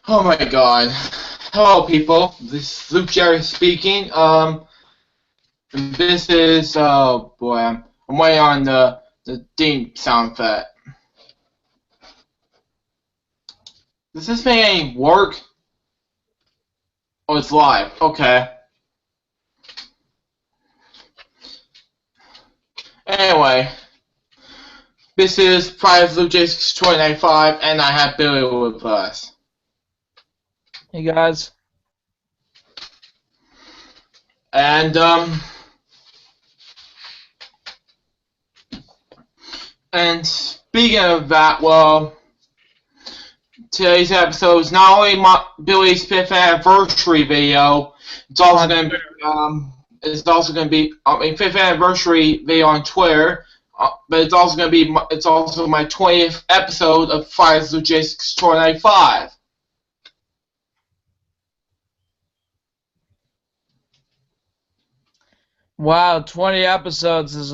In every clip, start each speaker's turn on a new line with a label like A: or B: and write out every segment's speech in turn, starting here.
A: Oh my god. Hello people, this is Luke Jerry speaking. This is, oh boy, I'm waiting on the theme sound effect. Does this make any work? Oh, it's live, okay. Anyway, this is LukeJ62895 and I have Billy with us.
B: Hey guys.
A: And, speaking of that, well, today's episode is not only Billy's 5th anniversary video, it's also going to be, 5th anniversary video on Twitter, but it's also going to be, it's also my 20th episode of LukeJ62895.
B: Wow, 20 episodes is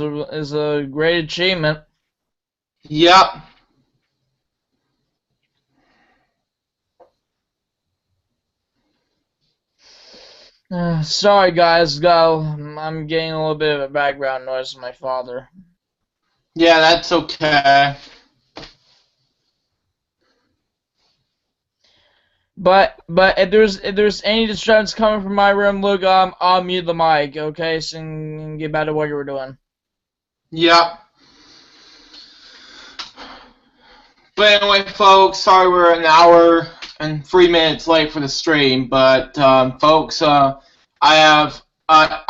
B: a great achievement.
A: Yep.
B: Sorry guys, I'm getting a little bit of a background noise from my father.
A: Yeah, that's okay.
B: But if there's any disturbance coming from my room, Luke, I'll mute the mic, okay? So you can get back to what you were doing.
A: Yep. But anyway, folks, sorry we're an hour and 3 minutes late for the stream, but folks, I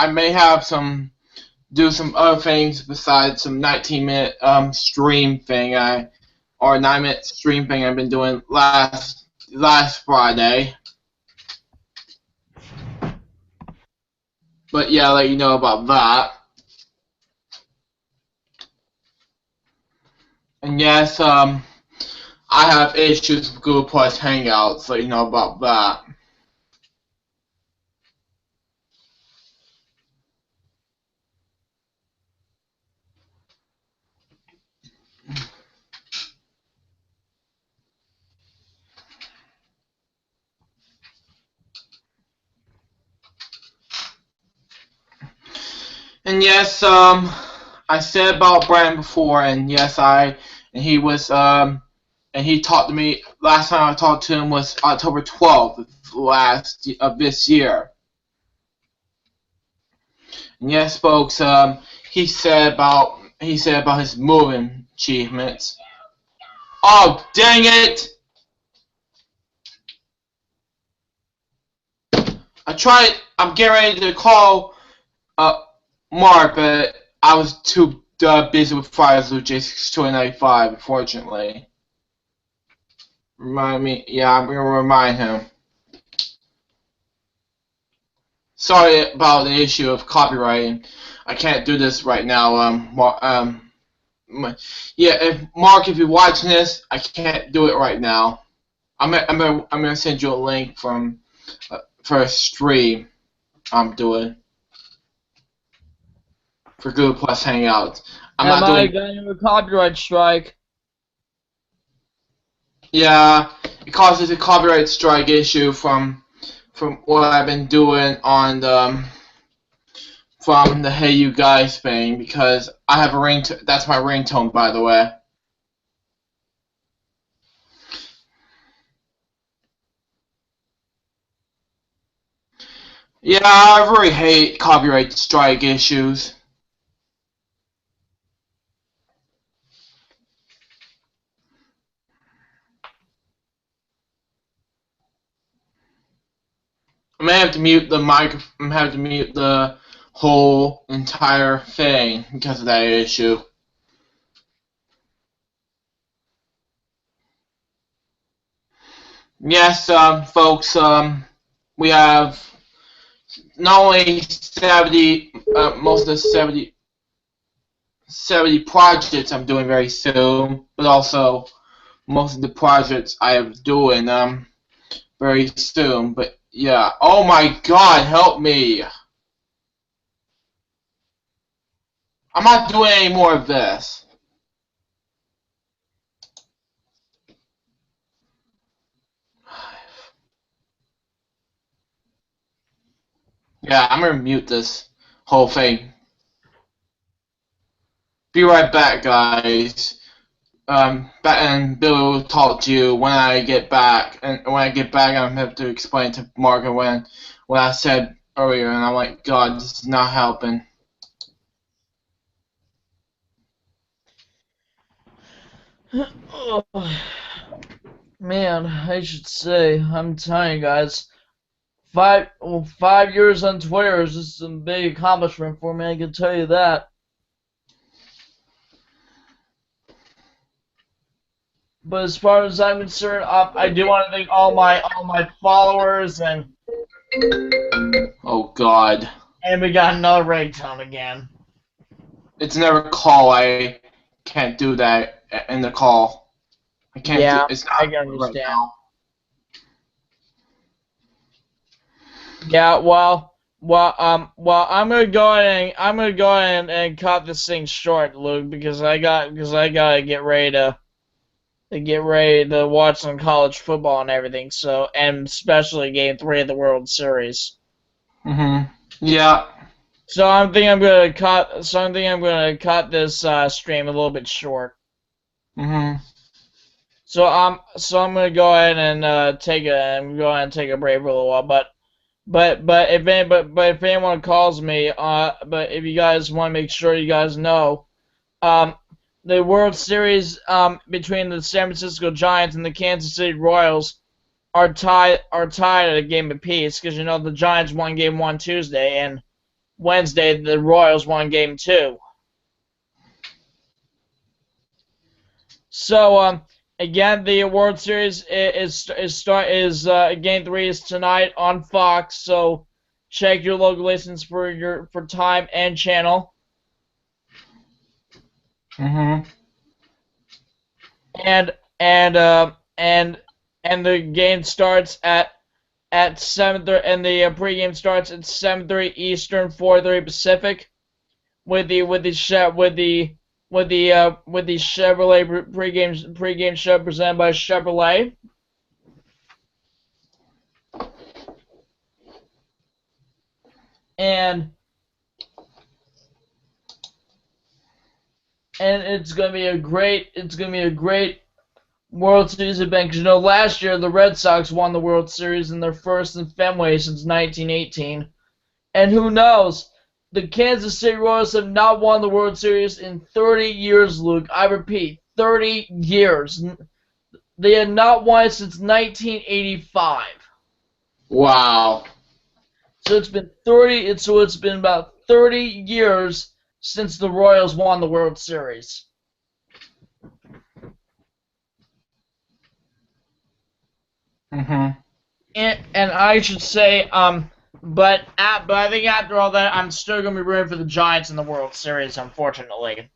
A: may have do some other things besides some 19-minute stream thing or 9-minute stream thing I've been doing last Friday. But yeah, I'll let you know about that. And yes, I have issues with Google Plus Hangouts, so you know about that. And yes, I said about Brandon before, and yes, he talked to me. Last time I talked to him was October 12th of this year. And yes, folks, he said about his moving achievements. Oh, dang it! I'm getting ready to call Mark, but I was too busy with Fridays with LukeJ62895, unfortunately. Remind me, yeah, I'm gonna remind him. Sorry about the issue of copywriting. I can't do this right now. Yeah, if you're watching this, I can't do it right now. I'm gonna send you a link for a stream I'm doing for Google Plus Hangouts.
B: Am I getting a copyright strike?
A: Yeah, it causes a copyright strike issue from what I've been doing on from the Hey You Guys thing, because I have a ringtone. That's my ringtone, by the way. Yeah, I really hate copyright strike issues. I'm gonna have to mute the mic. I'm gonna have to mute the whole entire thing because of that issue. Yes, folks, we have not only 70, most of the 70 projects I'm doing very soon, but also most of the projects I am doing very soon. But yeah, oh my God, help me! I'm not doing any more of this. Yeah, I'm gonna mute this whole thing. Be right back, guys. And Billy will talk to you when I get back. And when I get back, I'm gonna have to explain to Margaret what I said earlier. And I'm like, God, this is not helping.
B: Oh, man, I should say, I'm telling you guys, 5 years on Twitter is just some big accomplishment for me. I can tell you that. But as far as I'm concerned, I do want to thank all my followers, and
A: Oh God.
B: we got another ringtone again.
A: It's never call. I can't do that in the call. I can't
B: Yeah,
A: do. It's not
B: I can
A: right
B: understand.
A: now.
B: Yeah, well, I'm gonna go ahead and cut this thing short, Luke, because I gotta get ready to watch some college football and everything. So, and especially Game 3 of the World Series.
A: Yeah.
B: So I'm thinking I'm gonna cut this stream a little bit short. So I'm gonna go ahead and take a break for a little while. But if anyone calls me, but if you guys want to make sure you guys know, the World Series between the San Francisco Giants and the Kansas City Royals are tied at a game apiece, because you know the Giants won Game 1 Tuesday, and Wednesday the Royals won Game 2. So again, the World Series is Game 3 is tonight on Fox. So check your local stations for time and channel. And the game starts at 7:30, and the pregame starts at 7:30 Eastern, 4:30 Pacific, with the Chevrolet pregame show presented by Chevrolet. And it's gonna be a great World Series event, because you know last year the Red Sox won the World Series in their first in Fenway since 1918, and who knows, the Kansas City Royals have not won the World Series in 30 years, Luke. I repeat, 30 years. They had not won it since 1985.
A: Wow.
B: So it's been about 30 years since the Royals won the World Series. And I should say, but I think after all that, I'm still gonna be rooting for the Giants in the World Series, unfortunately.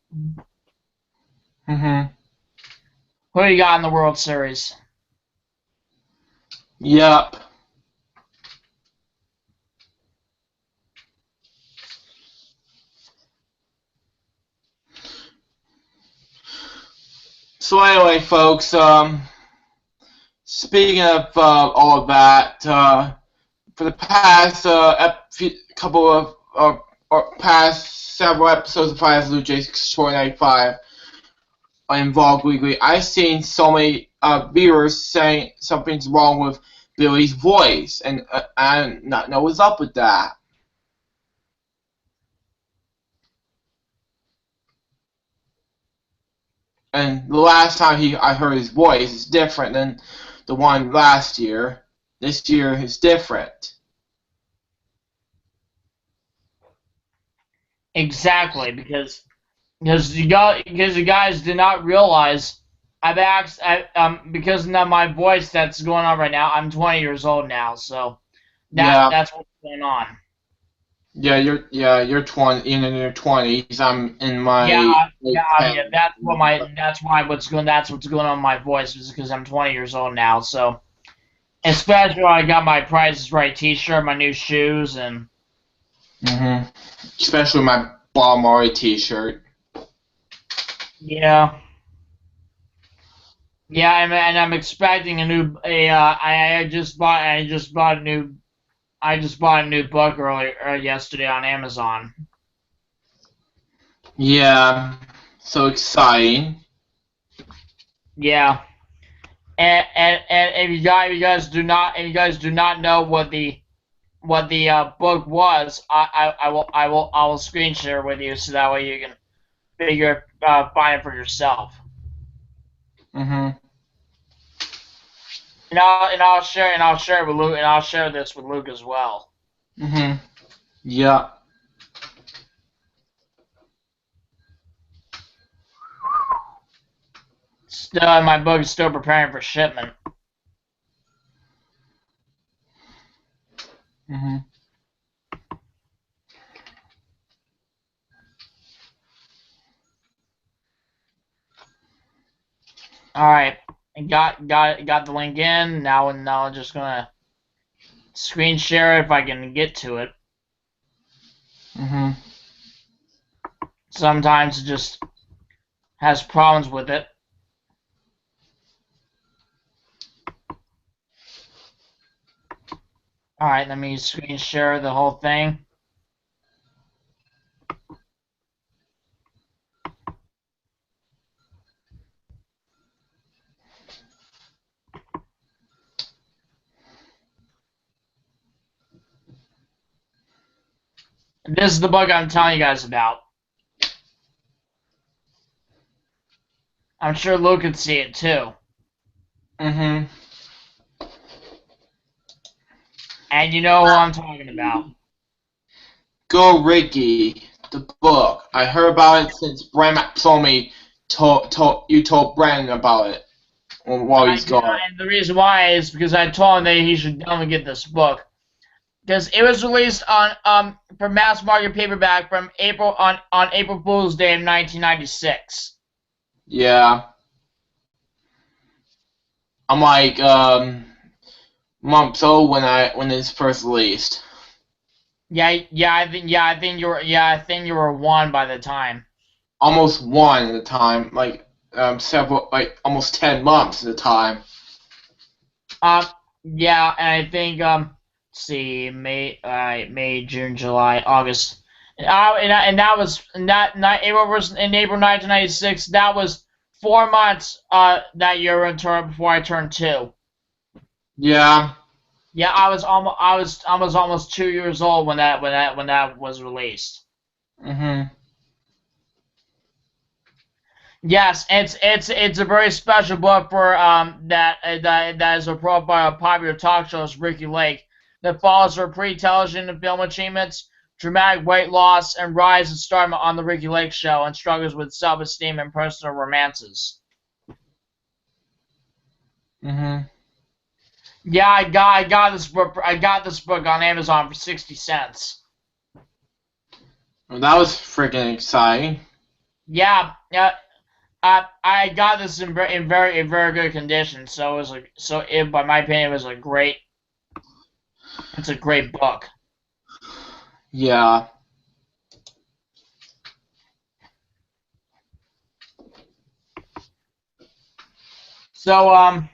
B: Who do you got in the World Series?
A: Yep. So anyway, folks, speaking of all of that, for the past couple of past several episodes of LukeJ62895 involved weekly, I've seen so many viewers saying something's wrong with Billy's voice, and I not know what's up with that. And the last time I heard his voice is different than the one last year. This year is different.
B: Exactly, because you guys did not realize because now my voice that's going on right now. I'm 20 years old now, so that's what's going on.
A: Yeah, you're 20 in your 20s. I'm in my
B: that's what's going on with my voice, is because I'm 20 years old now. So especially when I got my Price is Right T-shirt, my new shoes, and
A: especially my Bob Marley T-shirt.
B: Yeah, and I'm expecting a new I just bought a new I just bought a new book earlier yesterday on Amazon.
A: Yeah, so exciting.
B: Yeah, and if you guys do not know what the book was, I will screen share with you so that way you can find it for yourself.
A: Mhm.
B: I'll share it with Luke, and I'll share this with Luke as well.
A: Mhm. Yeah.
B: Still, my book is still preparing for shipment.
A: Mhm.
B: All right, and got the link in. Now I'm just gonna screen share if I can get to it.
A: Mhm.
B: Sometimes it just has problems with it. All right, let me screen share the whole thing. This is the book I'm telling you guys about. I'm sure Luke could see it too.
A: Mhm.
B: And you know who I'm talking about.
A: Go Ricky, the book. I heard about it since Brandon told me. You told Brandon about it while
B: I
A: he's
B: did,
A: gone.
B: and the reason why is because I told him that he should definitely get this book. Because it was released on for mass market paperback from on April Fool's Day of 1996.
A: Yeah. I'm like months old when it's first released.
B: I think you were one by the time.
A: Almost one at a time, like several, like almost 10 months at a time.
B: Um, yeah, and I think let's see, May, June, July, August, and that was not April 1996. That was 4 months that year before I turned 2.
A: Yeah.
B: Yeah, I was almost 2 years old when that was released.
A: Mhm.
B: Yes, it's a very special book for that is a profile of popular talk shows Ricky Lake that follows her pre-television and film achievements, dramatic weight loss, and rise and stardom on the Ricky Lake Show, and struggles with self-esteem and personal romances.
A: Mhm.
B: Yeah, I got this book on Amazon for 60 cents.
A: Well, that was freaking exciting.
B: Yeah, yeah. I got this in very good condition, so it was like by my opinion it was a great it's a great book.
A: Yeah.
B: So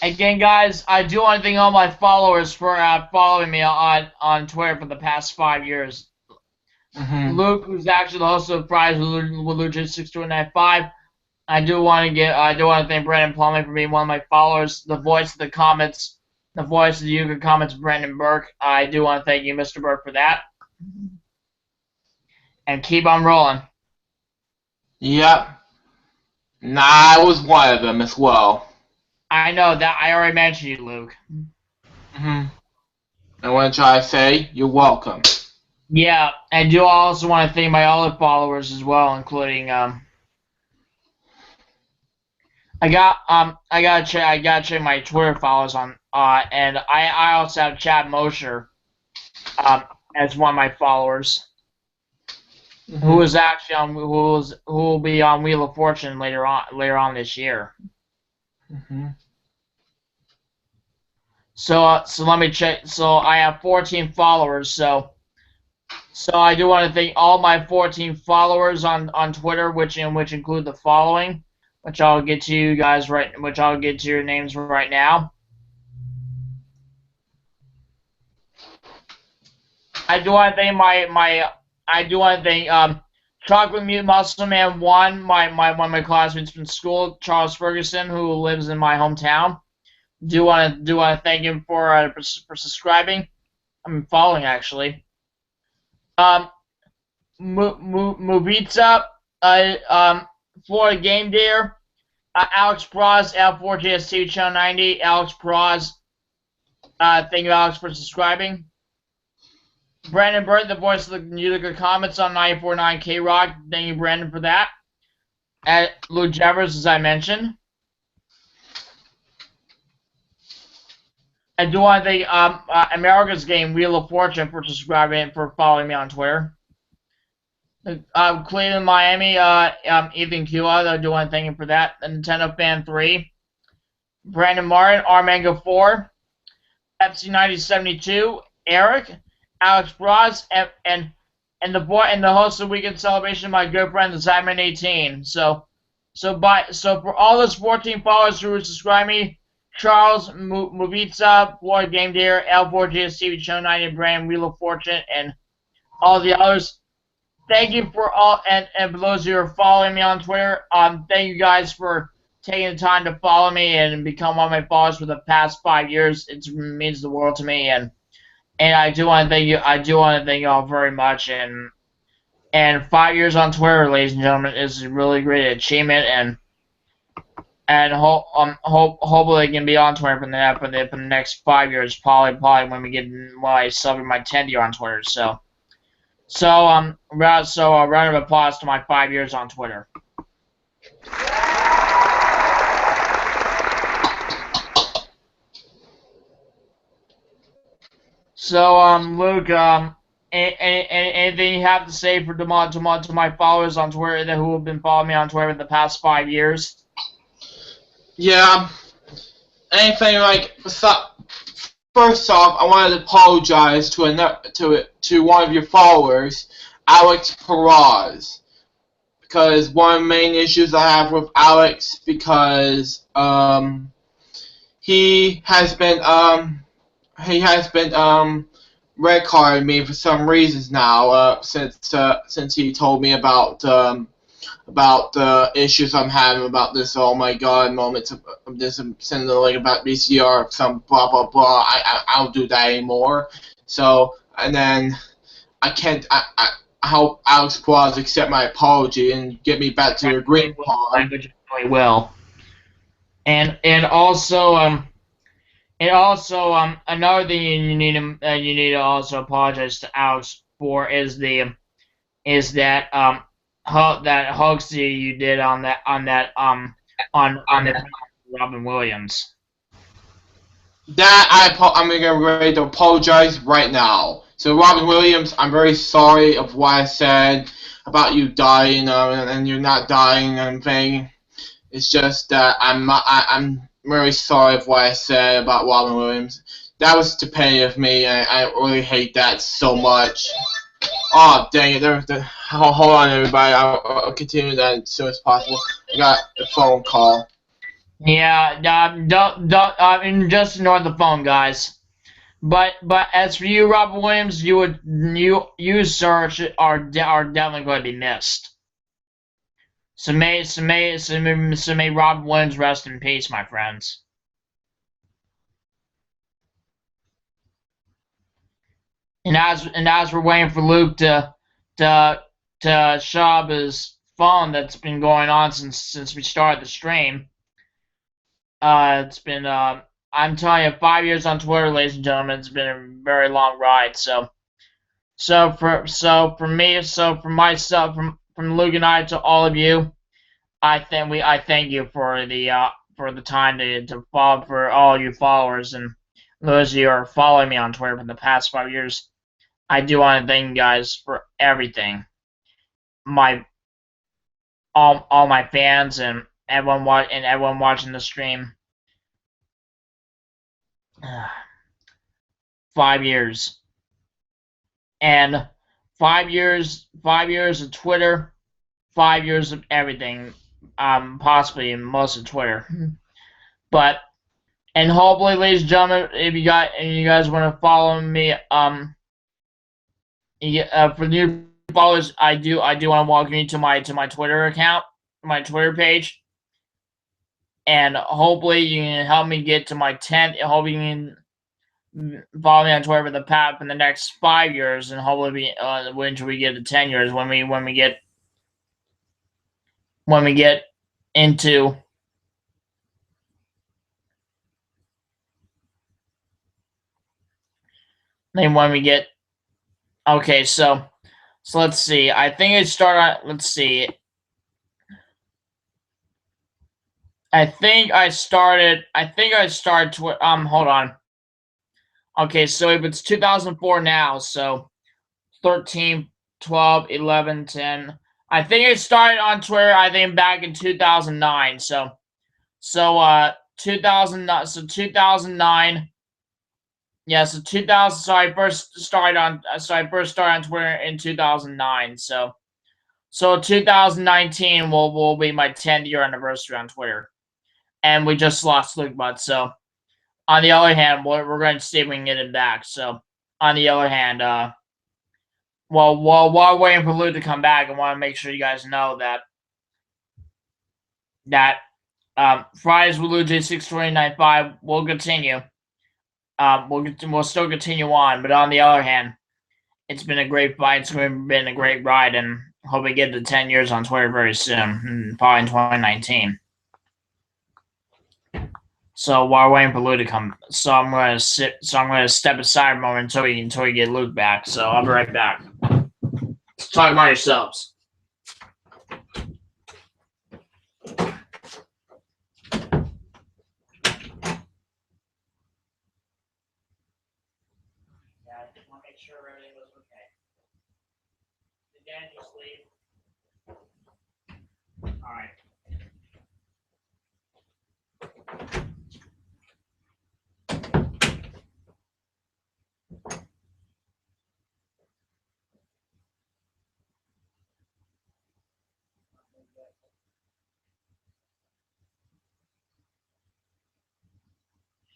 B: again guys, I do want to thank all my followers for following me on Twitter for the past 5 years.
A: Mhm.
B: Luke, who's actually the host of the prize with LukeJ62895. I do want to thank Brandon Plumley for being one of my followers, the voice of the comments, the voice of the Yuga comments, Brandon Burke. I do want to thank you, Mr. Burke, for that. And keep on rolling.
A: Yep. Nah, I was one of them as well.
B: I know that I already mentioned you, Luke.
A: Mhm. I want to try to say you're welcome.
B: Yeah, and do also want to thank my other followers as well, including I gotta check my Twitter followers on and I also have Chad Mosher um as one of my followers who
A: Mhm.
B: is actually on who will be on Wheel of Fortune later on this year.
A: Mhm.
B: So let me check. So I have 14 followers. So I do want to thank all my 14 followers on Twitter, which include the following, which I'll get to you guys right, which I'll get to your names right now. I do want to thank Chocolate Mute Muscle Man 1, one of my classmates from school, Charles Ferguson, who lives in my hometown. Do want to thank him for subscribing. I'm following actually. Movitza, Florida Game Deer, Alex Braz, L4GST Channel 90, Alex Braz. Thank you, Alex, for subscribing. Brandon Burt, the voice of the Utica Comments on 94.9 K-Rock. Thank you, Brandon, for that. At Luke Jeffers, as I mentioned. I do want to thank America's Game, Wheel of Fortune, for subscribing and for following me on Twitter. Cleveland, Miami, Ethan Kua, I do want to thank him for that. The Nintendo Fan 3. Brandon Martin, Armango 4. Pepsi 9072, Eric, Alex Braz, and the host of the weekend celebration, my good friend, the Simon 18. So for all those 14 followers who subscribe me, Charles Movitza, Floyd Game Deer, L4GSTV Channel 90, Brand, Wheel of Fortune, and all the others. Thank you for all, and for those who are following me on Twitter, thank you guys for taking the time to follow me and become one of my followers for the past 5 years. It means the world to me, and I do want to thank you. I do want to thank you all very much. And 5 years on Twitter, ladies and gentlemen, is a really great achievement. And hopefully I can be on Twitter for the next 5 years. Probably when I celebrate my 10th year on Twitter. So a round of applause to my 5 years on Twitter. So, Luke, anything you have to say to my followers on Twitter who have been following me on Twitter for the past 5 years?
A: Yeah. Anything like, first off, I wanted to apologize to one of your followers, Alex Peraz, because one of the main issues I have with Alex, because he has been red carded me for some reasons now, since he told me about the issues I'm having about this oh my god moments of this sending the link about BCR, some blah blah blah. I don't do that anymore. So, and then I hope Alex Quaz accept my apology and get me back to your green card.
B: Language really will. And also another thing you need to also apologize to Alex for is that hoax you did on Robin Williams.
A: That I'm gonna get ready to apologize right now. So Robin Williams, I'm very sorry of what I said about you dying and you're not dying and everything. It's just that I'm very sorry of what I said about Robin Williams. That was stupid of me, and I really hate that so much. Oh, dang it. Hold on, everybody. I'll continue that as soon as possible. I got a phone call.
B: Yeah, don't just ignore the phone, guys. But as for you, Robin Williams, you sir are definitely going to be missed. So may Robin Williams rest in peace, my friends. And as we're waiting for Luke to shut up his phone that's been going on since we started the stream. It's been I'm telling you, 5 years on Twitter, ladies and gentlemen, it's been a very long ride. So from Luke and I to all of you, I thank you for the time to follow, for all you followers and those of you who are following me on Twitter for the past 5 years. I do want to thank you guys for everything. All my fans and everyone watching the stream. 5 years. And 5 years of Twitter, 5 years of everything, possibly most of Twitter. But, and hopefully, ladies and gentlemen, if you guys want to follow me, Yeah, for new followers, I do want to welcome you to my Twitter account, my Twitter page, and hopefully you can help me get to my 10th. Hopefully you can follow me on Twitter for the path in the next 5 years, and hopefully when we get to 10 years, when we get into then when we get okay, so let's see. I think it started. Let's see. I think I started. Hold on. Okay, so if it's 2004 now, so 13, 12, 11, 10. I think it started on Twitter, I think back in 2009. So 2009, so 2009. Yeah, so 2000, so I first started on Twitter in 2009. So 2019 will be my 10th year anniversary on Twitter. And we just lost Luke Butt, so on the other hand, we're going to see if we can get him back. So on the other hand, while waiting for Luke to come back, I want to make sure you guys know that Fridays with LukeJ62895 will continue. We'll still continue on, but on the other hand, it's been a great fight. It's been a great ride, and hope we get to 10 years on Twitter very soon, probably in 2019. So while we're waiting for Luke to come, so I'm gonna step aside a moment until we get Luke back. So I'll be right back. Talk about yourselves. Yeah, I just want to make sure everything was okay. Did Dan just leave? All right.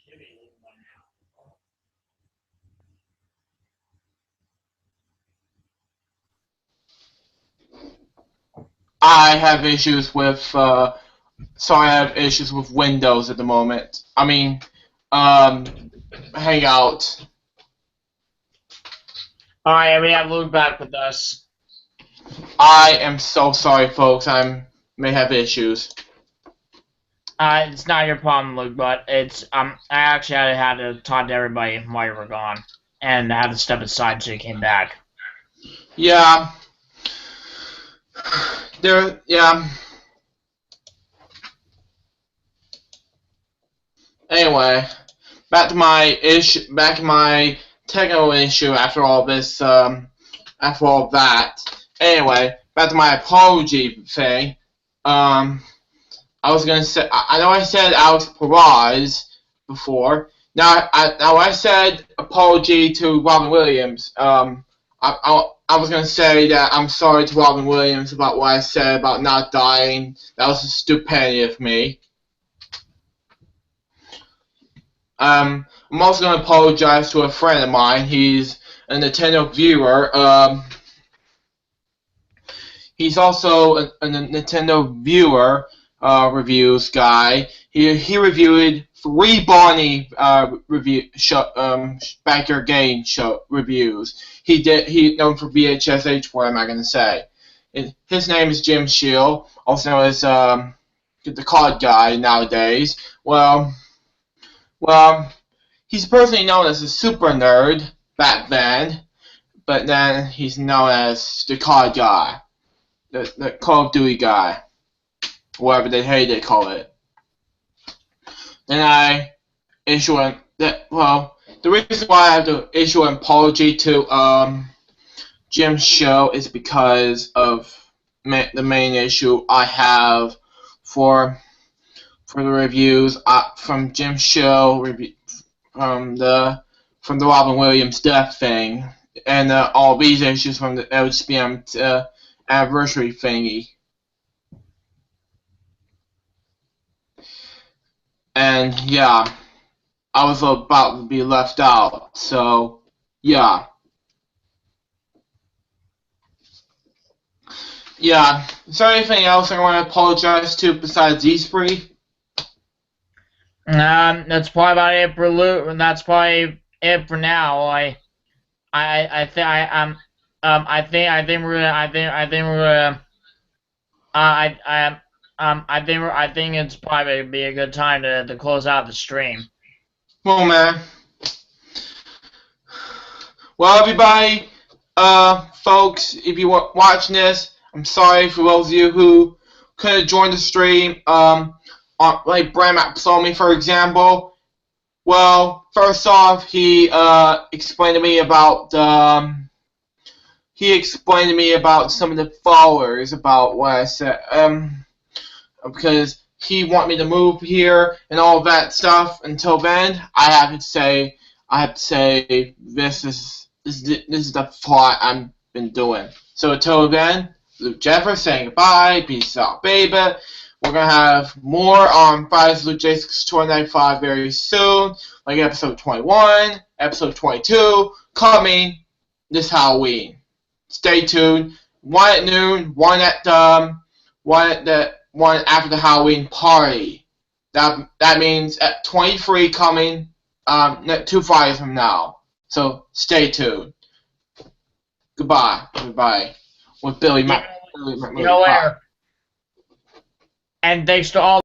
B: Should be leaving by now.
A: I have issues with sorry, I have issues with Windows at the moment. I mean, Hangout.
B: All right, we have Luke back with us.
A: I am so sorry, folks. I may have issues.
B: It's not your problem, Luke, but it's I actually had to talk to everybody while you were gone, and I had to step aside until you came back.
A: Yeah. Yeah. Anyway, back to my technical issue after all this, after all that. Anyway, back to my apology thing. I was gonna say, I know I said Alex Perez before. Now I said apology to Robin Williams. I was gonna say that I'm sorry to Robin Williams about what I said about not dying. That was a stupidity of me. I'm also gonna apologize to a friend of mine. He's a Nintendo viewer. He's also a Nintendo viewer reviews guy. He reviewed 3 Barney backyard game show reviews. He known for VHSH. What am I gonna say? His name is Jim Shield, also known as the COD guy nowadays. Well, he's personally known as a super nerd back then, but then he's known as the COD guy, the Call of Duty guy, whatever they call it. Then I issue the reason why I have to issue an apology to Jim's show is because of the main issue I have for the reviews from Jim's show from the Robin Williams death thing, and all these issues from the LGBM anniversary thingy. And yeah, I was about to be left out, so yeah. Yeah. Is there anything else I want to apologize to besides these three?
B: That's probably about it for Luke. That's probably it for now. I think we're gonna, I think we're gonna, I think it's probably be a good time to close out the stream.
A: Well, man. Well, everybody, folks, if you were watching this, I'm sorry for those of you who couldn't join the stream. Like Bram saw me, for example. Well, first off, he explained to me about some of the followers, about what I said, because he wanted me to move here and all that stuff. Until then, I have to say this is the plot I've been doing. So until then, Luke Jeffers saying goodbye. Peace out, baby. We're gonna have more on Fridays LukeJ62895 very soon, like episode 21, episode 22, coming this Halloween. Stay tuned. One at noon, one after the Halloween party. That means at 23 coming 2 Fridays from now. So stay tuned. Goodbye, everybody. With Billy
B: You know where. And thanks to all